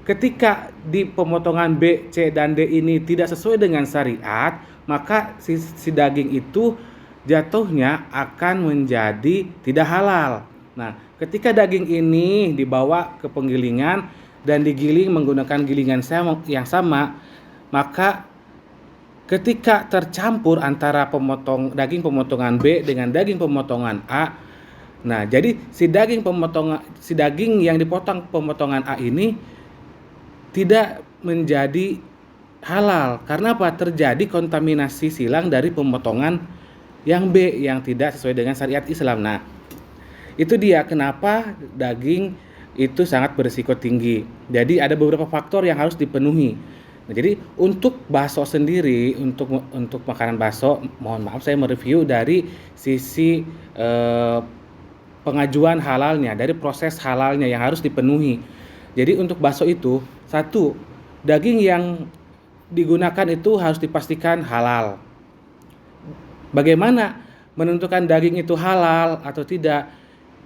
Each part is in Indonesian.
ketika di pemotongan B, C, dan D ini tidak sesuai dengan syariat, maka si daging itu jatuhnya akan menjadi tidak halal. Nah, ketika daging ini dibawa ke penggilingan dan digiling menggunakan gilingan yang sama, maka ketika tercampur antara daging pemotongan B dengan daging pemotongan A, nah jadi si daging yang dipotong pemotongan A ini tidak menjadi halal. Karena apa? Terjadi kontaminasi silang dari pemotongan yang B yang tidak sesuai dengan syariat Islam. Nah, itu dia kenapa daging itu sangat berisiko tinggi. Jadi ada beberapa faktor yang harus dipenuhi. Nah, jadi untuk bakso sendiri, untuk makanan bakso, mohon maaf saya mereview dari sisi pengajuan halalnya, dari proses halalnya yang harus dipenuhi. Jadi untuk bakso itu, satu, daging yang digunakan itu harus dipastikan halal. Bagaimana menentukan daging itu halal atau tidak?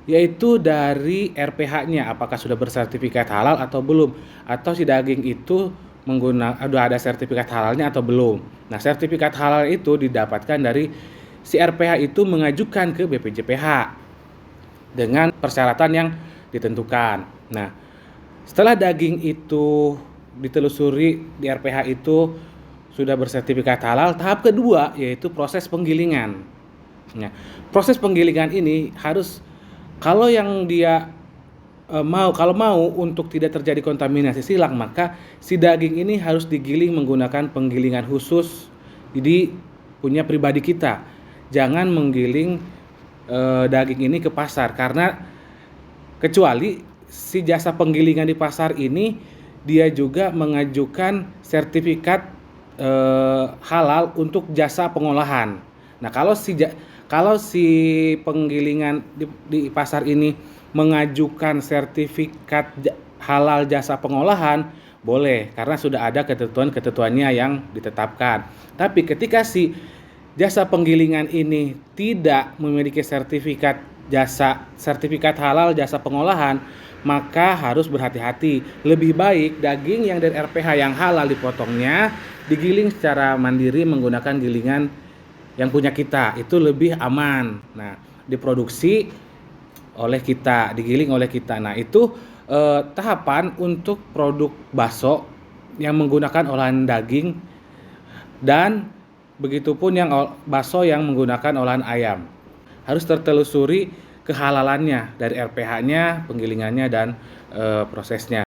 Yaitu dari RPH-nya, apakah sudah bersertifikat halal atau belum, atau si daging itu sudah ada sertifikat halalnya atau belum. Nah, sertifikat halal itu didapatkan dari si RPH itu mengajukan ke BPJPH dengan persyaratan yang ditentukan. Nah, setelah daging itu ditelusuri di RPH itu sudah bersertifikat halal, tahap kedua yaitu proses penggilingan. Nah, proses penggilingan ini harus kalau yang dia kalau mau untuk tidak terjadi kontaminasi silang, maka si daging ini harus digiling menggunakan penggilingan khusus di punya pribadi kita. Jangan menggiling daging ini ke pasar, karena kecuali si jasa penggilingan di pasar ini dia juga mengajukan sertifikat halal untuk jasa pengolahan. Nah, kalau si penggilingan di pasar ini mengajukan sertifikat halal jasa pengolahan, boleh, karena sudah ada ketentuannya yang ditetapkan. Tapi ketika si jasa penggilingan ini tidak memiliki sertifikat halal jasa pengolahan, maka harus berhati-hati. Lebih baik daging yang dari RPH yang halal dipotongnya digiling secara mandiri menggunakan gilingan yang punya kita, itu lebih aman. Nah, diproduksi oleh kita, digiling oleh kita. Nah, itu tahapan untuk produk bakso yang menggunakan olahan daging, dan begitupun yang bakso yang menggunakan olahan ayam. Harus tertelusuri kehalalannya dari RPH-nya, penggilingannya, dan prosesnya.